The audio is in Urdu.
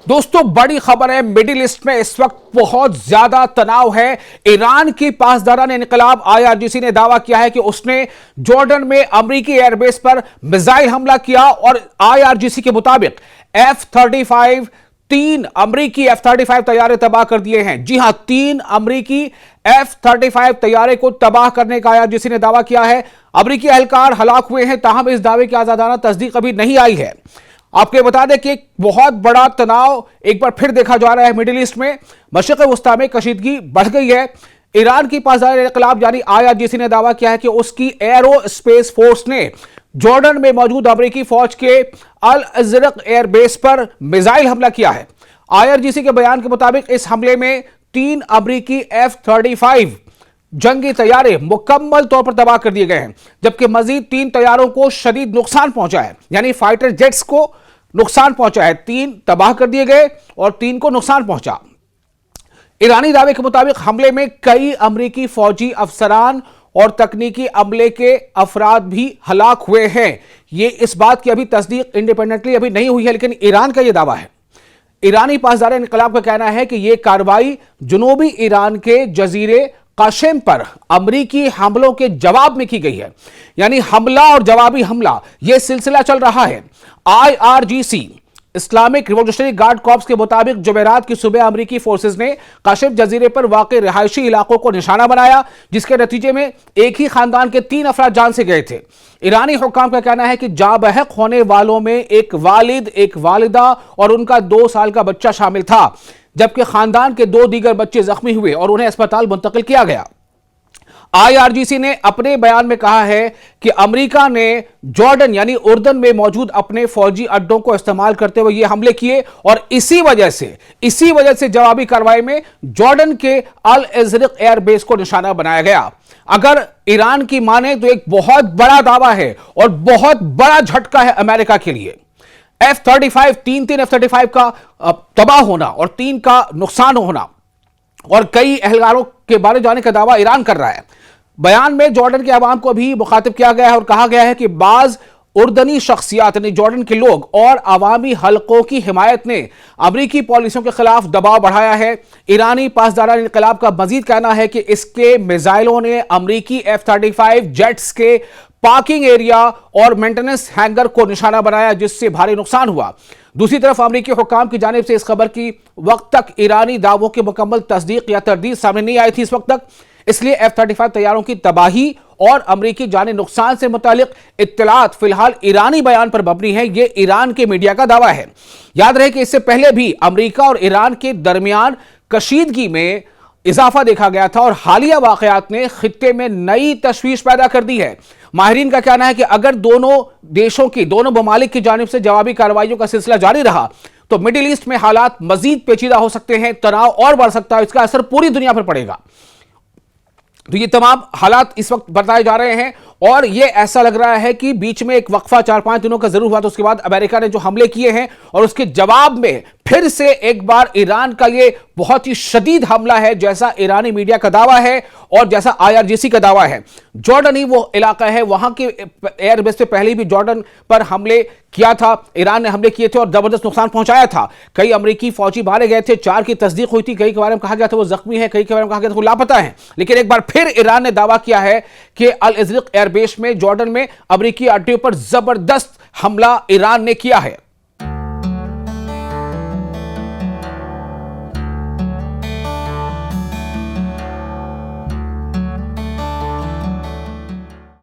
دوستوں بڑی خبر ہے، مڈل ایسٹ میں اس وقت بہت زیادہ تناؤ ہے۔ ایران کی پاسداران انقلاب IRGC نے دعویٰ کیا ہے کہ اس نے جارڈن میں امریکی ایئر بیس پر میزائل حملہ کیا اور IRGC کے مطابق تین امریکی F-35 طیارے تباہ کر دیے ہیں۔ جی ہاں، 3 امریکی F-35 طیارے کو تباہ کرنے کا IRGC نے دعویٰ کیا ہے۔ امریکی اہلکار ہلاک ہوئے ہیں، تاہم اس دعوے کی آزادانہ تصدیق ابھی نہیں آئی ہے۔ آپ کو بتا دیں کہ ایک بہت بڑا تناؤ ایک بار پھر دیکھا جا رہا ہے مڈل ایسٹ میں۔ مشرق وسطیٰ میں کشیدگی بڑھ گئی ہے۔ ایران کی پاسدار انقلاب یعنی IRGC نے دعویٰ کیا ہے کہ اس کی ایرو اسپیس فورس نے جارڈن میں موجود امریکی فوج کے الازرق ایئر بیس پر میزائل حملہ کیا ہے۔ IRGC کے بیان کے مطابق اس حملے میں 3 امریکی F-35 جنگی طیارے مکمل طور پر تباہ کر دیے گئے ہیں، جبکہ مزید 3 طیاروں کو شدید نقصان پہنچا ہے، یعنی فائٹر جیٹس کو نقصان پہنچا ہے۔ 3 تباہ کر دیے گئے اور 3 کو نقصان پہنچا۔ ایرانی دعوے کے مطابق حملے میں کئی امریکی فوجی افسران اور تکنیکی عملے کے افراد بھی ہلاک ہوئے ہیں۔ یہ اس بات کی ابھی تصدیق انڈیپینڈنٹلی ابھی نہیں ہوئی ہے، لیکن ایران کا یہ دعویٰ ہے۔ ایرانی پاسدار انقلاب کا کہنا ہے کہ یہ کارروائی جنوبی ایران کے جزیرے قشم پر امریکی حملوں کے جواب میں کی گئی ہے، یعنی حملہ اور جوابی حملہ یہ سلسلہ چل رہا ہے۔ IRGC Islamic revolutionary guard corps کے مطابق جمعرات کی صبح امریکی فورسز نے قشم جزیرے پر واقع رہائشی علاقوں کو نشانہ بنایا، جس کے نتیجے میں ایک ہی خاندان کے 3 افراد جان سے گئے تھے۔ ایرانی حکام کا کہنا ہے کہ جاں بحق ہونے والوں میں ایک والد، ایک والدہ اور ان کا 2 سال کا بچہ شامل تھا، جبکہ خاندان کے 2 دیگر بچے زخمی ہوئے اور انہیں اسپتال منتقل کیا گیا۔ IRGC نے اپنے بیان میں کہا ہے کہ امریکہ نے جارڈن یعنی اردن میں موجود اپنے فوجی اڈوں کو استعمال کرتے ہوئے یہ حملے کیے اور اسی وجہ سے جوابی کارروائی میں جارڈن کے الازرق ایئر بیس کو نشانہ بنایا گیا۔ اگر ایران کی مانے تو ایک بہت بڑا دعویٰ ہے اور بہت بڑا جھٹکا ہے امریکہ کے لیے۔ F-35 تین F-35 کا تباہ ہونا اور 3 کا نقصان ہونا اور کئی اہلکاروں کے مارے جانے کا دعویٰ ایران کر رہا ہے۔ بیان میں جارڈن کے عوام کو بھی مخاطب کیا گیا ہے اور کہا گیا ہے کہ بعض اردنی شخصیات یعنی جارڈن کے لوگ اور عوامی حلقوں کی حمایت نے امریکی پالیسیوں کے خلاف دباؤ بڑھایا ہے۔ ایرانی پاسداران انقلاب کا مزید کہنا ہے کہ اس کے میزائلوں نے امریکی F-35 جیٹس کے پارکنگ ایریا اور مینٹیننس ہینگر کو نشانہ بنایا، جس سے بھاری نقصان ہوا۔ دوسری طرف امریکی حکام کی جانب سے اس خبر کی وقت تک ایرانی دعووں کی مکمل تصدیق یا تردید سامنے نہیں آئی تھی اس وقت تک، اس لیے F-35 طیاروں کی تباہی اور امریکی جانی نقصان سے متعلق اطلاعات فی الحال ایرانی بیان پر مبنی ہے۔ یہ ایران کے میڈیا کا دعویٰ ہے۔ یاد رہے کہ اس سے پہلے بھی امریکہ اور ایران کے درمیان کشیدگی میں اضافہ دیکھا گیا تھا اور حالیہ واقعات نے خطے میں نئی تشویش پیدا کر دی ہے۔ ماہرین کا کہنا ہے کہ اگر دونوں ممالک کی جانب سے جوابی کارروائیوں کا سلسلہ جاری رہا تو مڈل ایسٹ میں حالات مزید پیچیدہ ہو سکتے ہیں، تناؤ اور بڑھ سکتا ہے، اس کا اثر پوری دنیا پر پڑے گا۔ تو یہ تمام حالات اس وقت بتائے جا رہے ہیں اور یہ ایسا لگ رہا ہے کہ بیچ میں ایک وقفہ 4-5 دنوں کا ضرور ہوا، تو اس کے بعد امریکہ نے جو حملے کیے ہیں اور اس کے جواب میں پھر سے ایک بار ایران کا یہ بہت ہی شدید حملہ ہے، جیسا ایرانی میڈیا کا دعویٰ ہے اور جیسا IRGC کا دعویٰ ہے۔ جارڈن ہی وہ علاقہ ہے، وہاں کے ایئر بیس سے پہلے بھی جارڈن پر حملے کیا تھا، ایران نے حملے کیے تھے اور زبردست نقصان پہنچایا تھا۔ کئی امریکی فوجی مارے گئے تھے، 4 کی تصدیق ہوئی تھی، کئی کے بارے میں کہا گیا تھا وہ زخمی ہیں، کئی کے بارے میں کہا گیا تھا وہ لاپتہ ہیں، لیکن ایک بار پھر ایران نے دعویٰ کیا ہے کہ الازرق ایئر بیس میں جارڈن میں امریکی اڈے پر زبردست حملہ ایران نے کیا ہے۔